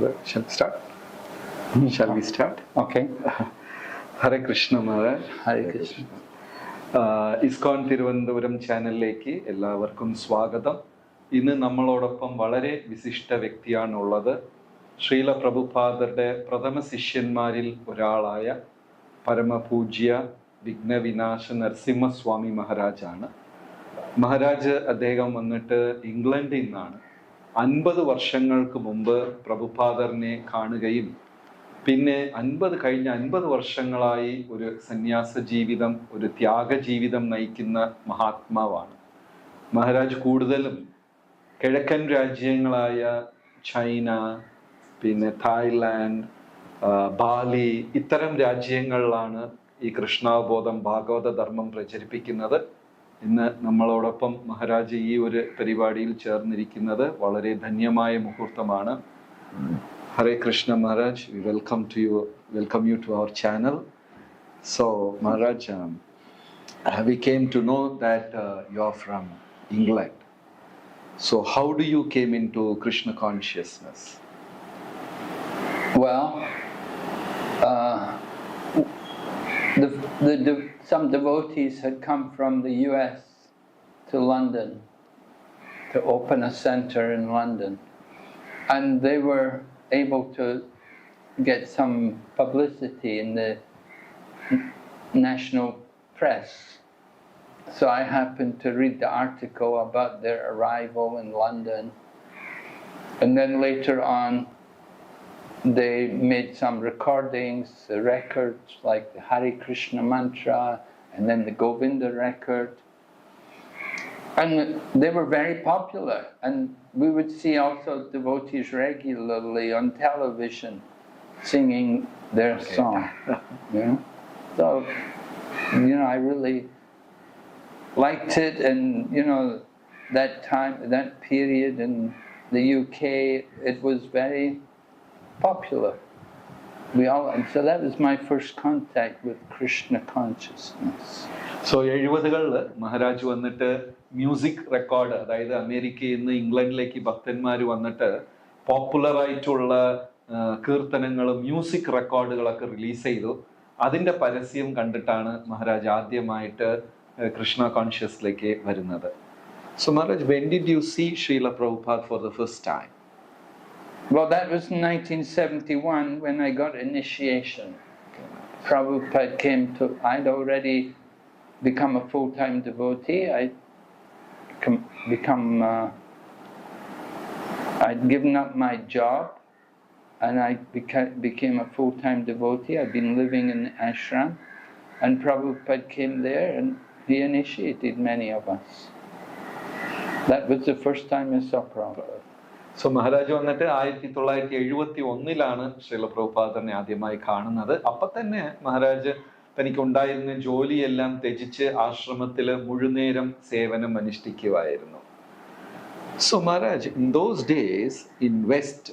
Shall we start? Shall we start? Okay. Hare Krishna Maharaj. Hare Krishna. ISKCON Trivandrum ചാനലിലേക്ക് എല്ലാവർക്കും സ്വാഗതം. ഇന്ന് നമ്മളോടൊപ്പം വളരെ വിശിഷ്ട വ്യക്തിയാണുള്ളത്. ശ്രീല പ്രഭുപാദരുടെ പ്രഥമ ശിഷ്യന്മാരിൽ ഒരാളായ പരമപൂജ്യ വിഘ്നവിനാശ നരസിംഹ സ്വാമി മഹാരാജാണ്. മഹാരാജ് അദ്ദേഹം വന്നിട്ട് ഇംഗ്ലണ്ടിൽ നിന്നാണ്. 50 വർഷങ്ങൾക്ക് മുമ്പ് പ്രഭുപാദറിനെ കാണുകയും പിന്നെ 50 വർഷങ്ങളായി ഒരു സന്യാസ ജീവിതം, ഒരു ത്യാഗ ജീവിതം നയിക്കുന്ന മഹാത്മാവാണ്. മഹാരാജ് കൂടുതലും കിഴക്കൻ രാജ്യങ്ങളായ ചൈന, പിന്നെ തായ്ലാൻഡ്, ബാലി, ഇത്തരം രാജ്യങ്ങളിലാണ് ഈ കൃഷ്ണാവബോധം ഭാഗവത ധർമ്മം പ്രചരിപ്പിക്കുന്നത്. ഇന്ന് നമ്മളോടൊപ്പം മഹാരാജ് ഈ ഒരു പരിപാടിയിൽ ചേർന്നിരിക്കുന്നത് വളരെ ധന്യമായ മുഹൂർത്തമാണ്. Hare Krishna Maharaj, we welcome you to our channel. So Maharaj, we came to know that you are from England. So how do you came into Krishna consciousness? Well, some devotees had come from the US to London to open a center in London, and they were able to get some publicity in the national press. So I happened to read the article about their arrival in London, and then later on they made some recordings, records like the Hare Krishna mantra and then the Govinda record. And they were very popular, and we would see also devotees regularly on television singing their song. So, I really liked it, and that time, that period in the UK, it was very popular. And so that was my first contact with Krishna consciousness. So 70കളിൽ Maharaj വന്നിട്ട് music record, അതായത് അമേരിക്കയിൽ നിന്ന് ഇംഗ്ലണ്ടിലേക്ക് ഭക്തന്മാർ വന്നിട്ട് popular ആയിട്ടുള്ള കീർത്തനങ്ങളും music റെക്കോർഡുകളൊക്കെ release ചെയ്തു. അതിൻ്റെ പരസ്യം കണ്ടിട്ടാണ് മഹാരാജ് ആദ്യമായിട്ട് കൃഷ്ണ കോൺഷ്യസിലേക്ക് വരുന്നത്. So Maharaj, when did you see Srila Prabhupada for the first time? Well, that was in 1971 when I got initiation. Prabhupada came I'd already become a full-time devotee. I'd given up my job and I became a full-time devotee. I'd been living in the ashram, and Prabhupada came there and he initiated many of us. That was the first time I saw Prabhupada. So Maharaj വന്നിട്ട് 1971 ശ്രീല പ്രഭുപാദറിനെ ആദ്യമായി കാണുന്നത്. അപ്പം തന്നെ മഹാരാജ് തനിക്കുണ്ടായിരുന്ന ജോലിയെല്ലാം ത്യജിച്ച് ആശ്രമത്തിൽ മുഴുനേരം സേവനം അനുഷ്ഠിക്കുമായിരുന്നു. So Maharaj, in those days in west,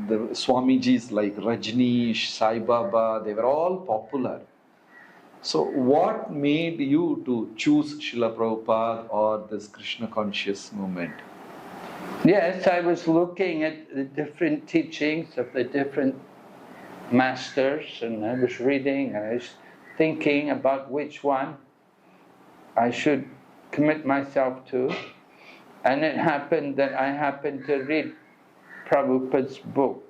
the Swamijis like Rajneesh, Sai Baba, they were all popular. So what made you to choose Srila Prabhupada or this Krishna conscious movement? Yes, I was looking at the different teachings of the different masters, and I was reading, and I was thinking about which one I should commit myself to. And it happened that I happened to read Prabhupada's book.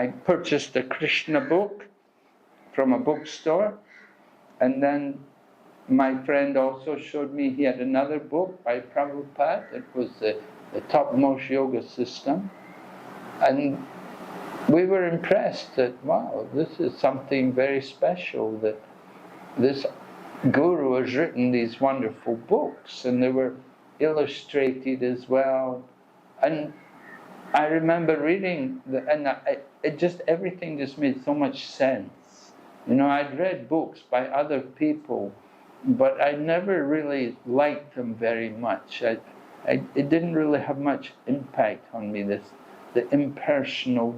I purchased a Krishna book from a bookstore, and then my friend also showed me he had another book by Prabhupada. It was the topmost yoga system. And we were impressed that, wow, this is something very special, that this guru has written these wonderful books, and they were illustrated as well. And I remember reading, everything just made so much sense. I'd read books by other people, but I never really liked them very much. It didn't really have much impact on me, the impersonal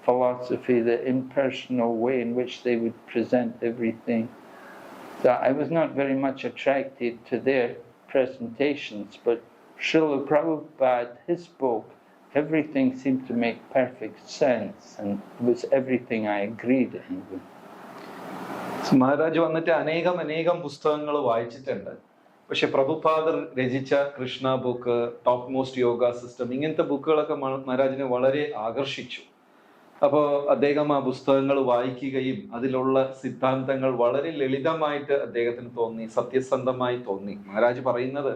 philosophy, the impersonal way in which they would present everything. So I was not very much attracted to their presentations, but Srila Prabhupada, his book, everything seemed to make perfect sense, and it was everything I agreed in with. Maharaj വന്നിട്ട് അനേകം പുസ്തകങ്ങൾ വായിച്ചിട്ടുണ്ട്. പക്ഷെ പ്രഭുപാദർ രചിച്ച Krishna book, top most yoga system, ഇങ്ങനത്തെ ബുക്കുകളൊക്കെ മഹാരാജിനെ വളരെ ആകർഷിച്ചു. അപ്പോൾ അദ്ദേഹം ആ പുസ്തകങ്ങൾ വായിക്കുകയും അതിലുള്ള സിദ്ധാന്തങ്ങൾ വളരെ ലളിതമായിട്ട് അദ്ദേഹത്തിന് തോന്നി, സത്യസന്ധമായി തോന്നി. മഹാരാജ് പറയുന്നത്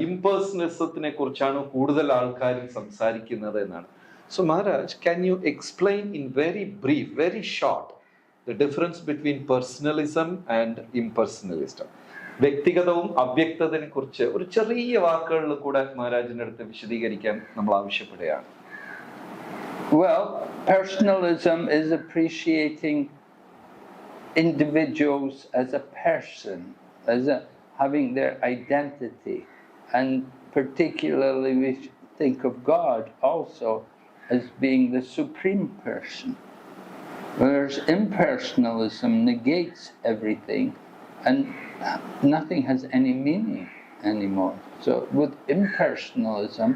ഇംപേഴ്സണലിസത്തിനെ കുറിച്ചാണ് കൂടുതൽ ആൾക്കാരും സംസാരിക്കുന്നത് എന്നാണ്. So Maharaj, can you explain in very brief, very short, the difference between personalism and impersonalism? വ്യക്തിഗതവും അവ്യക്തതയെ കുറിച്ച് ഒരു ചെറിയ വാക്കുകളിൽ കൂടെ മഹാരാജിന്റെ അടുത്ത് വിശദീകരിക്കാൻ നമ്മൾ ആവശ്യപ്പെടുകയാണ്. Well, personalism is appreciating individuals as a person, having their identity, and particularly we think of God also as being the supreme person. Whereas impersonalism negates everything and nothing has any meaning anymore. So with impersonalism,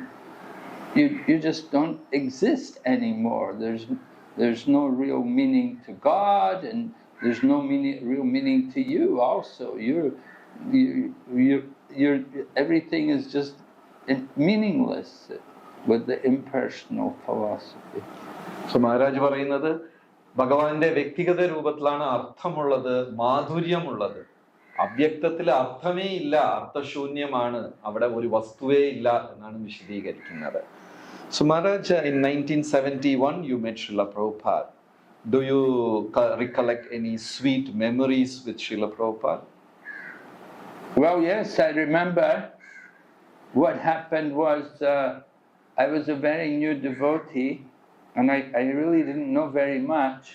you just don't exist anymore. There's no real meaning to God, and there's no real meaning to you also. You're everything is just meaningless with the impersonal philosophy. So Maharaj പറയുന്നത് ഭഗവാന്റെ വ്യക്തിഗത രൂപത്തിലാണ് അർത്ഥമുള്ളത്, മാധുര്യമുള്ളത്. അവ്യക്തത്തിൽ അർത്ഥമേ ഇല്ല, അർത്ഥശൂന്യമാണ്, അവിടെ ഒരു വസ്തുവേ ഇല്ല എന്നാണ് വിശദീകരിക്കുന്നത്. So Maharaj, in 1971 you met Srila Prabhupada. Do you recollect any sweet memories with Srila Prabhupada? Well, yes, I remember. What happened was I was a very new devotee, and I really didn't know very much.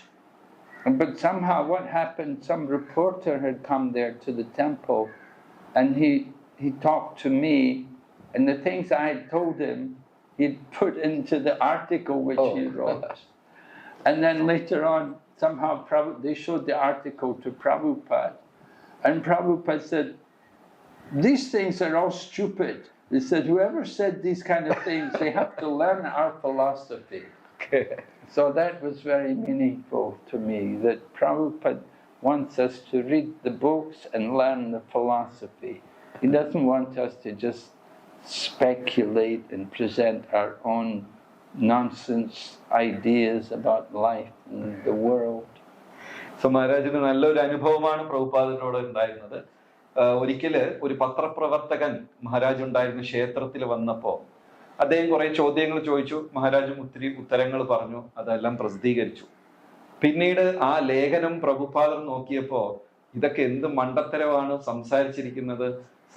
But somehow what happened, some reporter had come there to the temple, and he talked to me, and the things I had told him, he'd put into the article which he wrote. And then later on, somehow they showed the article to Prabhupada, and Prabhupada said, "These things are all stupid." He said, "Whoever said these kind of things, they have to learn our philosophy." So that was very meaningful to me, that Prabhupada wants us to read the books and learn the philosophy. He doesn't want us to just speculate and present our own nonsense ideas about life and the world. So മഹാരാജിന് നല്ലൊരു അനുഭവമാണ് പ്രഭുപാദനോട് ഉണ്ടായിരുന്നത്. ഒരിക്കല് ഒരു പത്രപ്രവർത്തകൻ മഹാരാജ് ഉണ്ടായിരുന്ന ക്ഷേത്രത്തിൽ വന്നപ്പോ അദ്ദേഹം കുറെ ചോദ്യങ്ങൾ ചോദിച്ചു. മഹാരാജും ഒത്തിരി ഉത്തരങ്ങൾ പറഞ്ഞു, അതെല്ലാം പ്രസിദ്ധീകരിച്ചു. പിന്നീട് ആ ലേഖനം പ്രഭുപാദൻ നോക്കിയപ്പോ ഇതൊക്കെ എന്ത് മണ്ടത്തരമാണ് സംസാരിച്ചിരിക്കുന്നത്,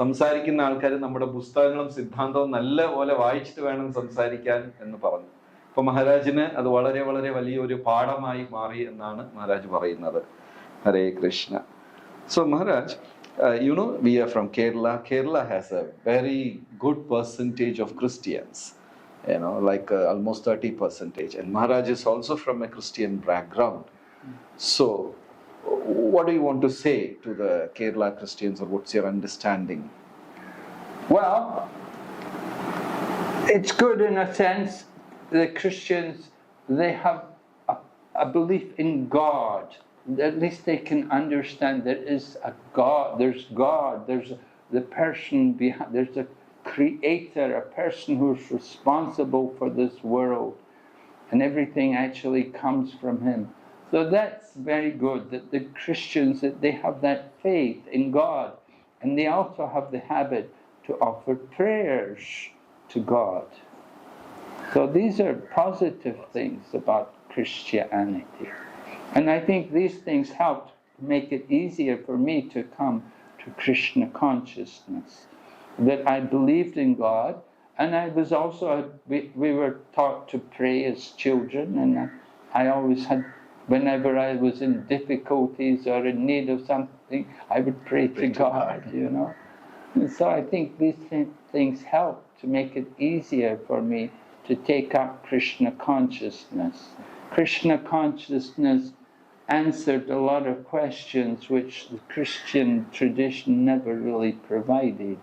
സംസാരിക്കുന്ന ആൾക്കാർ നമ്മുടെ പുസ്തകങ്ങളും സിദ്ധാന്തവും നല്ല പോലെ വായിച്ചിട്ട് വേണം സംസാരിക്കാൻ എന്ന് പറഞ്ഞു. അപ്പൊ മഹാരാജിന് അത് വളരെ വളരെ വലിയൊരു പാഠമായി മാറി എന്നാണ് മഹാരാജ് പറയുന്നത്. Hare Krishna. So Maharaj, we are from Kerala. Kerala has a very good percentage of Christians, like almost 30%. And Maharaj is also from a Christian background. So, what do you want to say to the Kerala Christians, or what's your understanding? Well, it's good in a sense. The Christians, they have a belief in God. At least they can understand there is a God, there's the person behind, there's a creator, a person who's responsible for this world, and everything actually comes from him. So that's very good, that the Christians, that they have that faith in God, and they also have the habit to offer prayers to God. So these are positive things about Christianity. And I think these things helped make it easier for me to come to Krishna consciousness. That I believed in God, and I was also, we were taught to pray as children, and I always had, whenever I was in difficulties or in need of something, I would pray to God, And so I think these things help to make it easier for me to take up Krishna consciousness. Krishna consciousness answered a lot of questions which the Christian tradition never really provided.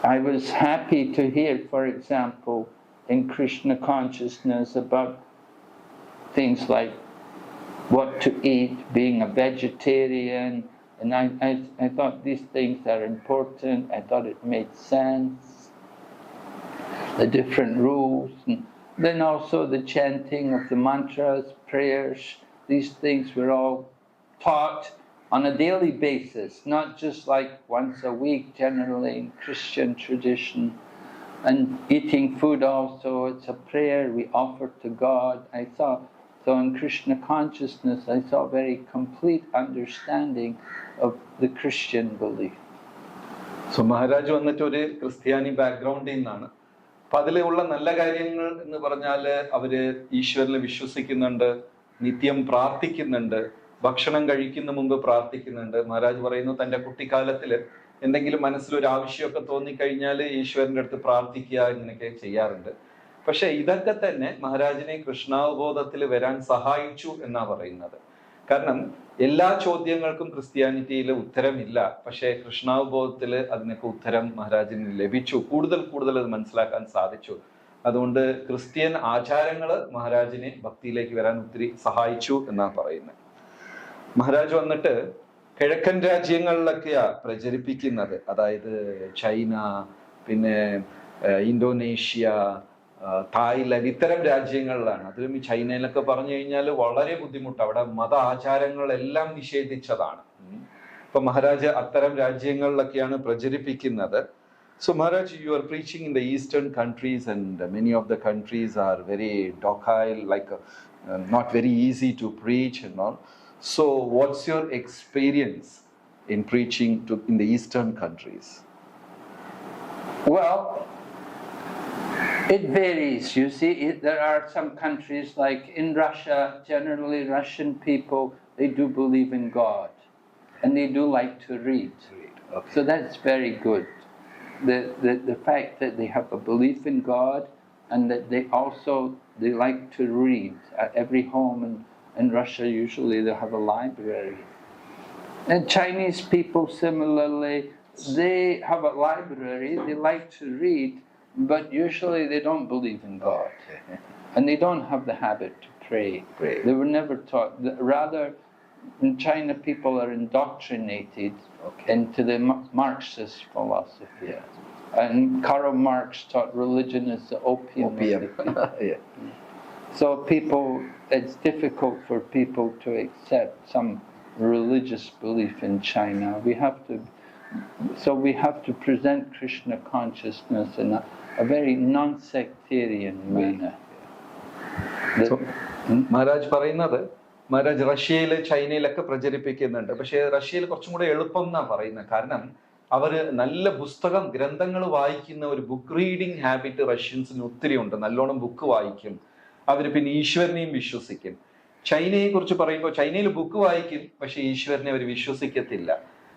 I was happy to hear, for example, in Krishna consciousness about things like what to eat, being a vegetarian, and I thought these things are important. I thought it made sense, the different rules, and then also the chanting of the mantras, prayers. These things were all taught on a daily basis, not just like once a week, generally in Christian tradition. And eating food also, it's a prayer we offer to God. So in Krishna consciousness, I saw a very complete understanding of the Christian belief. So Maharaj വന്നിട്ട് ഒരു ക്രിസ്ത്യാനി ബാക്ക്ഗ്രൗണ്ടിൽ നിന്നാണ്. അപ്പൊ അതിലുള്ള നല്ല കാര്യങ്ങൾ എന്ന് പറഞ്ഞാല് അവര് ഈശ്വരനെ വിശ്വസിക്കുന്നുണ്ട്, നിത്യം പ്രാർത്ഥിക്കുന്നുണ്ട്, ഭക്ഷണം കഴിക്കുന്ന മുമ്പ് പ്രാർത്ഥിക്കുന്നുണ്ട്. മഹാരാജ് പറയുന്നു തന്റെ കുട്ടിക്കാലത്തില് എന്തെങ്കിലും മനസ്സിലൊരു ആവശ്യമൊക്കെ തോന്നിക്കഴിഞ്ഞാൽ ഈശ്വരന്റെ അടുത്ത് പ്രാർത്ഥിക്കുക, ഇങ്ങനെയൊക്കെ ചെയ്യാറുണ്ട്. പക്ഷെ ഇതൊക്കെ തന്നെ മഹാരാജിനെ കൃഷ്ണാവബോധത്തിൽ വരാൻ സഹായിച്ചു എന്നാ പറയുന്നത്. കാരണം എല്ലാ ചോദ്യങ്ങൾക്കും ക്രിസ്ത്യാനിറ്റിയിൽ ഉത്തരമില്ല, പക്ഷെ കൃഷ്ണാവബോധത്തിൽ അതിനൊക്കെ ഉത്തരം മഹാരാജിന് ലഭിച്ചു, കൂടുതൽ അത് മനസ്സിലാക്കാൻ സാധിച്ചു. അതുകൊണ്ട് ക്രിസ്ത്യൻ ആചാരങ്ങള് മഹാരാജിനെ ഭക്തിയിലേക്ക് വരാൻ ഒത്തിരി സഹായിച്ചു എന്നാ പറയുന്നത്. മഹാരാജ് വന്നിട്ട് കിഴക്കൻ രാജ്യങ്ങളിലൊക്കെയാ പ്രചരിപ്പിക്കുന്നത്. അതായത് ചൈന, പിന്നെ ഇന്തോനേഷ്യ, തായ്ലൻഡ്, ഇത്തരം രാജ്യങ്ങളിലാണ്. അതിലും ഈ ചൈനയിലൊക്കെ പറഞ്ഞു കഴിഞ്ഞാൽ വളരെ ബുദ്ധിമുട്ട്. അവിടെ മത ആചാരങ്ങളെല്ലാം നിഷേധിച്ചതാണ്. അപ്പൊ മഹാരാജ് അത്തരം രാജ്യങ്ങളിലൊക്കെയാണ് പ്രചരിപ്പിക്കുന്നത്. So Maharaj, you are preaching in the eastern countries, and many of the countries are very docile, like not very easy to preach and all. So what's your experience in preaching in the eastern countries? Well, it varies. You see, there are some countries like in Russia, generally Russian people, they do believe in God and they do like to read. Okay. So that's very good. The fact that they have a belief in God and that they like to read. At every home in Russia, usually they have a library. And Chinese people similarly, they have a library, they like to read, but usually they don't believe in God. And they don't have the habit to pray. They were never taught. Rather, in China, people are indoctrinated into the Marxist philosophy. Yeah. And Karl Marx taught religion as the opium. Of the people. Yeah. So it's difficult for people to accept some religious belief in China. We have to present Krishna consciousness in a very non-sectarian manner. So, Maharaj പറയുന്നത്, മഹാരാജ് റഷ്യയില് ചൈനയിലൊക്കെ പ്രചരിപ്പിക്കുന്നുണ്ട്. പക്ഷെ റഷ്യയിൽ കുറച്ചും കൂടെ എളുപ്പം എന്നാ പറയുന്നത്. കാരണം അവര് നല്ല ഗ്രന്ഥങ്ങൾ വായിക്കുന്ന ഒരു ബുക്ക് റീഡിങ് ഹാബിറ്റ് റഷ്യൻസിന് ഒത്തിരി ഉണ്ട്. നല്ലോണം ബുക്ക് വായിക്കും അവര്. പിന്നെ ഈശ്വരനെയും വിശ്വസിക്കും. ചൈനയെ കുറിച്ച് പറയുമ്പോൾ ചൈനയിൽ ബുക്ക് വായിക്കും, പക്ഷെ ഈശ്വരനെ അവർ വിശ്വസിക്കത്തില്ല.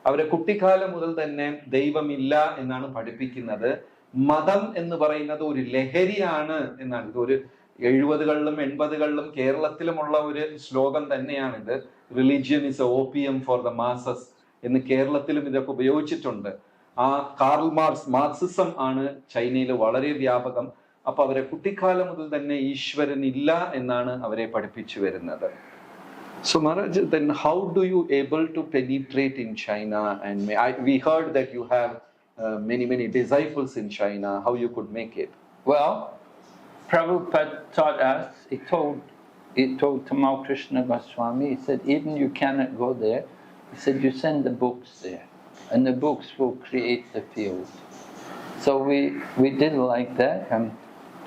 അവരെ കുട്ടിക്കാലം മുതൽ തന്നെ ദൈവമില്ല എന്നാണ് പഠിപ്പിക്കുന്നത്. മതം എന്ന് പറയുന്നത് ഒരു ലഹരിയാണ് എന്നാണ്. ഇതൊരു 70കളിലും 80കളിലും കേരളത്തിലുമുള്ള ഒരു ശ്ലോകം തന്നെയാണിത്. Religion is A opium for the masses എന്ന് കേരളത്തിലും ഇതൊക്കെ ഉപയോഗിച്ചിട്ടുണ്ട്. ആ കാർൽ മാർക്സിസം ആണ് ചൈനയിൽ വളരെ വ്യാപകം. അപ്പൊ അവരെ കുട്ടിക്കാലം മുതൽ തന്നെ ഈശ്വരൻ ഇല്ല എന്നാണ് അവരെ പഠിപ്പിച്ചു വരുന്നത്. So Maharaj, then how do you able to penetrate in China? And we heard that you have many disciples in China. How you could make it? Well, Prabhupada taught us, he told Tamal Krishna Goswami, he said, even you cannot go there, he said, you send the books there, and the books will create the field. So we did like that.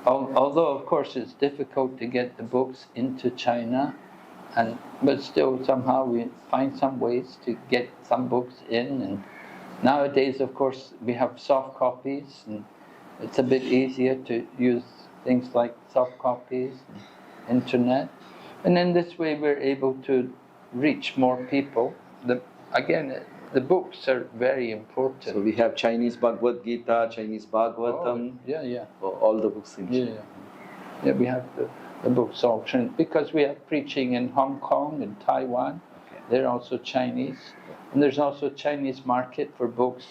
Although, of course, it's difficult to get the books into China, but still somehow we find some ways to get some books in. And nowadays, of course, we have soft copies, and it's a bit easier to use things like soft copies and internet. And in this way, we're able to reach more people. The books are very important. So we have Chinese Bhagavad Gita, Chinese Bhagavatam. All the books in China. Yeah, we have the books all because we have preaching in Hong Kong and Taiwan. They're also Chinese. And there's also Chinese market for books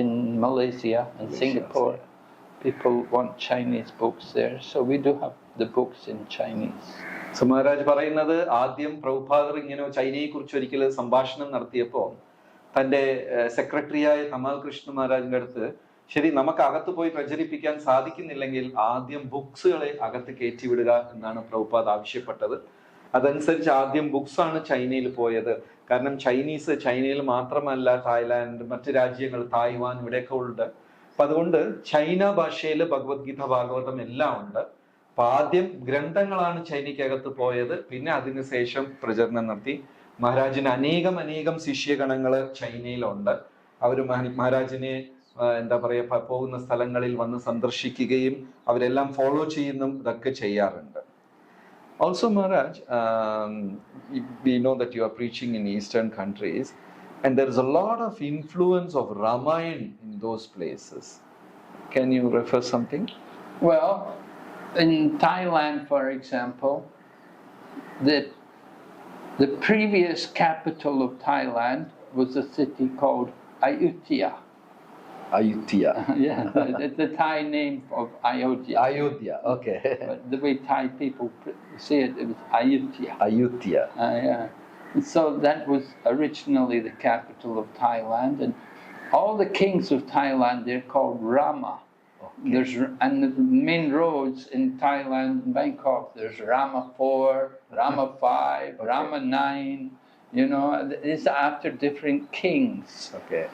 in Malaysia and Singapore. people want Chinese books there, so we do have the books in Chinese. So Maharaj പറയുന്നത് ആദ്യം പ്രഭുപാദർ ഇങ്ങനെ ചൈനയെ കുറിച്ച് ഒരിക്കൽ സംഭാഷണം നടത്തിയപ്പോൾ തന്റെ സെക്രട്ടറിയായ കമാൽ കൃഷ്ണ മഹാരാജിന്റെ അടുത്ത് ശരി നമുക്ക് അകത്ത് പോയി പ്രചരിപ്പിക്കാൻ സാധിക്കുന്നില്ലെങ്കിൽ ആദ്യം ബുക്സുകളെ അകത്ത് കയറ്റിവിടുക എന്നാണ് പ്രഭുപാദ് ആവശ്യപ്പെട്ടത്. അതനുസരിച്ച് ആദ്യം ബുക്സ് ആണ് ചൈനയിൽ പോയത്. കാരണം ചൈനയിൽ മാത്രമല്ല തായ്ലാന്റ്, മറ്റു രാജ്യങ്ങൾ, തായ്വാൻ ഇവിടെയൊക്കെ ഉണ്ട്. അപ്പൊ അതുകൊണ്ട് ചൈന ഭാഷയിൽ ഭഗവത്ഗീത, ഭാഗവതം എല്ലാം ഉണ്ട്. അപ്പൊ ആദ്യം ഗ്രന്ഥങ്ങളാണ് ചൈനയ്ക്കകത്ത് പോയത്, പിന്നെ അതിനുശേഷം പ്രചരണം നടത്തി. മഹാരാജിന് അനേകം ശിഷ്യഗണങ്ങള് ചൈനയിലുണ്ട്. അവര് മഹാരാജിനെ എന്താ പറയാ പോകുന്ന സ്ഥലങ്ങളിൽ വന്ന് സന്ദർശിക്കുകയും അവരെല്ലാം ഫോളോ ചെയ്യുന്നും ഇതൊക്കെ ചെയ്യാറുണ്ട്. Also, Maharaj, we know that you are preaching in Eastern countries, and there is a lot of influence of Ramayana in those places. Can you refer something? Well, in Thailand, for example, the previous capital of Thailand was a city called Ayutthaya. Ayutthaya. Yeah, it's the Thai name of Ayodhya. Ayodhya, okay. But the way Thai people say it, it was Ayutthaya. Ayutthaya. Yeah. So that was originally the capital of Thailand, and all the kings of Thailand, they're called Rama. Okay. And the main roads in Thailand and Bangkok, there's Rama 4, Rama 5, okay. Rama 9, you know, it's after different kings. Okay.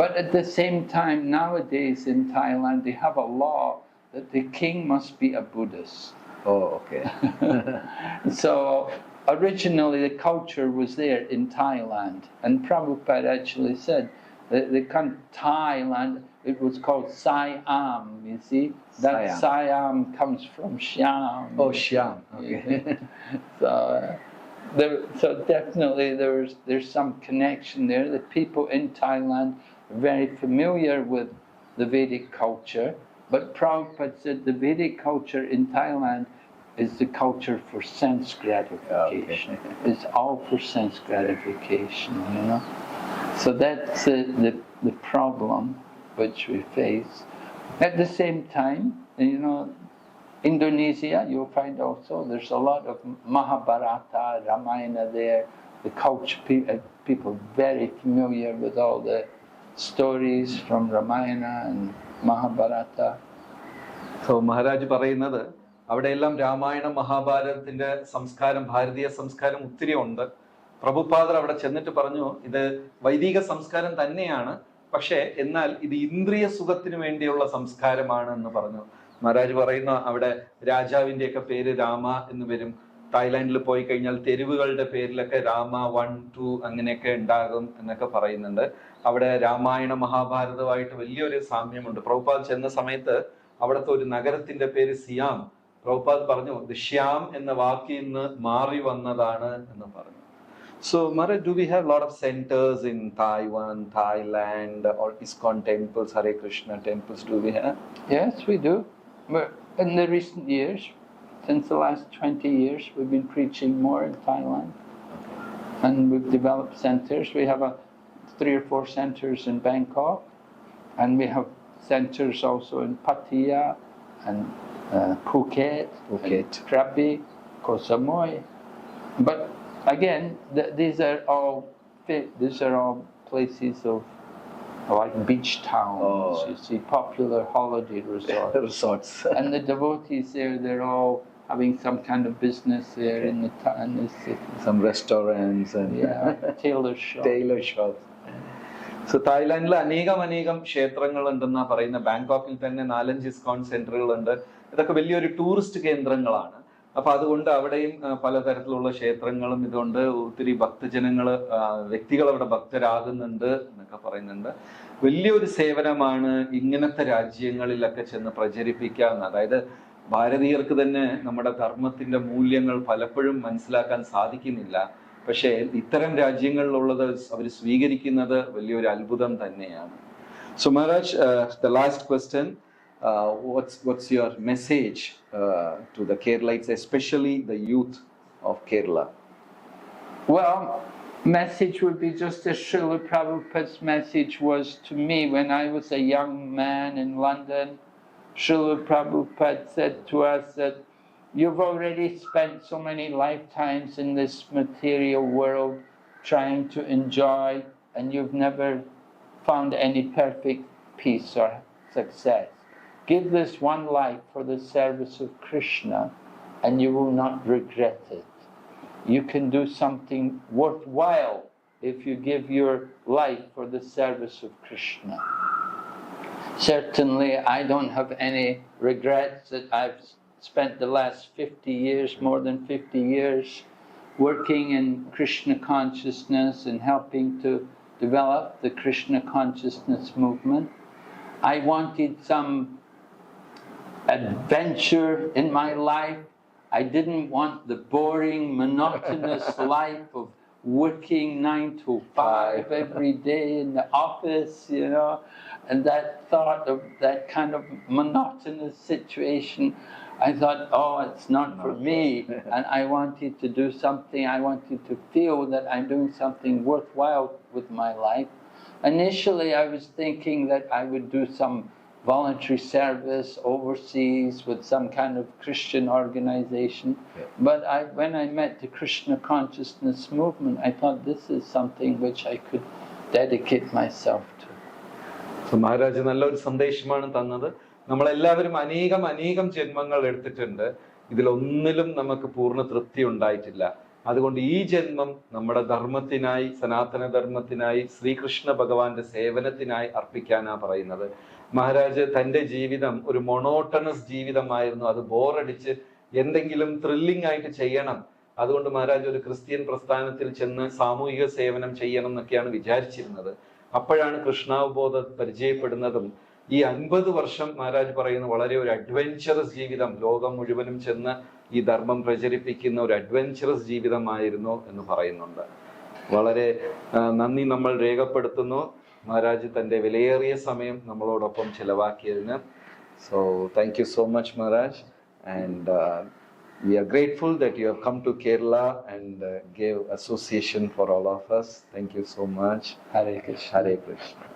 But at the same time, nowadays in Thailand, they have a law that the king must be a Buddhist. Oh, okay. So originally the culture was there in Thailand, and Prabhupada actually said that the Thailand, it was called Siam, you see? That Siam comes from Siam. Oh, Siam, okay. So definitely there's some connection there. The people in Thailand are very familiar with the Vedic culture, but Prabhupada said the Vedic culture in Thailand is the culture for sense gratification. Okay. It's all for sense gratification, you know. So that's the problem which we face. At the same time, you know, Indonesia, you'll find also there's a lot of Mahabharata, Ramayana there. The culture, people very familiar with all the stories from Ramayana and Mahabharata. So Maharaj പറയുന്നത് അവിടെയെല്ലാം രാമായണ മഹാഭാരതത്തിന്റെ സംസ്കാരം, ഭാരതീയ സംസ്കാരം ഒത്തിരി ഉണ്ട്. പ്രഭുപാദർ അവിടെ ചെന്നിട്ട് പറഞ്ഞു ഇത് വൈദിക സംസ്കാരം തന്നെയാണ്, പക്ഷേ എന്നാൽ ഇത് ഇന്ദ്രിയ സുഖത്തിന് വേണ്ടിയുള്ള സംസ്കാരമാണ് എന്ന് പറഞ്ഞു. മഹാരാജ് പറയുന്ന അവിടെ രാജാവിന്റെയൊക്കെ പേര് രാമ എന്ന് വരും. തായ്ലാന്റിൽ പോയി കഴിഞ്ഞാൽ തെരുവുകളുടെ പേരിലൊക്കെ രാമ 1, 2 അങ്ങനെയൊക്കെ ഉണ്ടാകും എന്നൊക്കെ പറയുന്നുണ്ട്. അവിടെ രാമായണ മഹാഭാരതമായിട്ട് വലിയൊരു സാമ്യമുണ്ട്. പ്രഭുപാദ് ചെന്ന സമയത്ത് അവിടുത്തെ ഒരു നഗരത്തിന്റെ പേര് സിയാം. പ്രഭുപാദ് പറഞ്ഞു ഇത് ശ്യാം എന്ന വാക്കിൽ നിന്ന് മാറി വന്നതാണ് എന്ന് പറഞ്ഞു. So, Maharaj, do we have a lot of centers in Taiwan, Thailand, or ISKCON temples, Hare Krishna temples, do we have? Yes, we do. In the recent years, since the last 20 years, we've been preaching more in Thailand. And we've developed centers. We have 3 or 4 centers in Bangkok. And we have centers also in Pattaya and Phuket, Krabi, Koh Samui. But again, these are all places of like beach towns. You see, popular holiday resorts. And the devotees there, they're all having some kind of business there in the city. Some restaurants and tailor shops. So തായ്ലാന്റിൽ അനേകം ക്ഷേത്രങ്ങൾ ഉണ്ടെന്നാ പറയുന്നത്. ബാങ്കോക്കിൽ തന്നെ 4-5 ഇസ്കോൺ സെന്ററുകളുണ്ട്. ഇതൊക്കെ വലിയൊരു tourist കേന്ദ്രങ്ങളാണ്. അപ്പൊ അതുകൊണ്ട് അവിടെയും പലതരത്തിലുള്ള ക്ഷേത്രങ്ങളും ഇതുകൊണ്ട് ഒത്തിരി വ്യക്തികൾ അവിടെ ഭക്തരാകുന്നുണ്ട് എന്നൊക്കെ പറയുന്നുണ്ട്. വലിയൊരു സേവനമാണ് ഇങ്ങനത്തെ രാജ്യങ്ങളിലൊക്കെ ചെന്ന് പ്രചരിപ്പിക്കാവുന്ന. അതായത് ഭാരതീയർക്ക് തന്നെ നമ്മുടെ ധർമ്മത്തിന്റെ മൂല്യങ്ങൾ പലപ്പോഴും മനസ്സിലാക്കാൻ സാധിക്കുന്നില്ല. പക്ഷേ ഇത്തരം രാജ്യങ്ങളിലുള്ളത് അവർ സ്വീകരിക്കുന്നത് വലിയൊരു അത്ഭുതം തന്നെയാണ്. So Maharaj, the last question, what's your message to the Keralites, especially the youth of Kerala? Well, message would be just as Srila Prabhupada's message was to me when I was a young man in London. Srila Prabhupada said to us that you've already spent so many lifetimes in this material world trying to enjoy, and you've never found any perfect peace or success. Give this one life for the service of Krishna, and you will not regret it. You can do something worthwhile if you give your life for the service of Krishna. Certainly, I don't have any regrets that I've spent the last 50 years, more than 50 years, working in Krishna consciousness and helping to develop the Krishna consciousness movement. I wanted some adventure in my life. I didn't want the boring, monotonous life of working 9 to 5 every day in the office, you know, and that thought of that kind of monotonous situation. I thought, oh, it's not for me, and I wanted to do something, I wanted to feel that I'm doing something worthwhile with my life. Initially, I was thinking that I would do some voluntary service overseas with some kind of Christian organization. But when I met the Krishna consciousness movement, I thought this is something which I could dedicate myself to. So Maharaj നല്ലൊരു സന്ദേശമാണ് തന്നത്. നമ്മളെല്ലാവരും അനേകം ജന്മങ്ങൾ എടുത്തിട്ടുണ്ട്. ഇതിലൊന്നിലും നമുക്ക് പൂർണ്ണ തൃപ്തി ഉണ്ടായിട്ടില്ല. അതുകൊണ്ട് ഈ ജന്മം നമ്മുടെ ധർമ്മത്തിനായി, സനാതന ധർമ്മത്തിനായി, ശ്രീകൃഷ്ണ ഭഗവാന്റെ സേവനത്തിനായി അർപ്പിക്കാനാണ് പറയുന്നത്. മഹാരാജ് തൻ്റെ ജീവിതം ഒരു മൊണോട്ടണസ് ജീവിതമായിരുന്നു. അത് ബോറടിച്ച് എന്തെങ്കിലും ത്രില്ലിംഗ് ആയിട്ട് ചെയ്യണം. അതുകൊണ്ട് മഹാരാജ് ഒരു ക്രിസ്ത്യൻ പ്രസ്ഥാനത്തിൽ ചെന്ന് സാമൂഹിക സേവനം ചെയ്യണം എന്നൊക്കെയാണ് വിചാരിച്ചിരുന്നത്. അപ്പോഴാണ് കൃഷ്ണാവബോധം പരിചയപ്പെടുന്നതും ഈ 50 വർഷം മഹാരാജ് പറയുന്ന വളരെ ഒരു അഡ്വെഞ്ചറസ് ജീവിതം, ലോകം മുഴുവനും ചെന്ന് ഈ ധർമ്മം പ്രചരിപ്പിക്കുന്ന ഒരു അഡ്വെഞ്ചറസ് ജീവിതമായിരുന്നു എന്ന് പറയുന്നുണ്ട്. വളരെ നന്ദി നമ്മൾ രേഖപ്പെടുത്തുന്നു മഹാരാജ് തൻ്റെ വിലയേറിയ സമയം നമ്മളോടൊപ്പം ചിലവാക്കിയതിന്. So thank you so much, Maharaj, and we are grateful that you have come to Kerala and gave association for all of us. Thank you so much. Hare Krishna. Hare Krishna.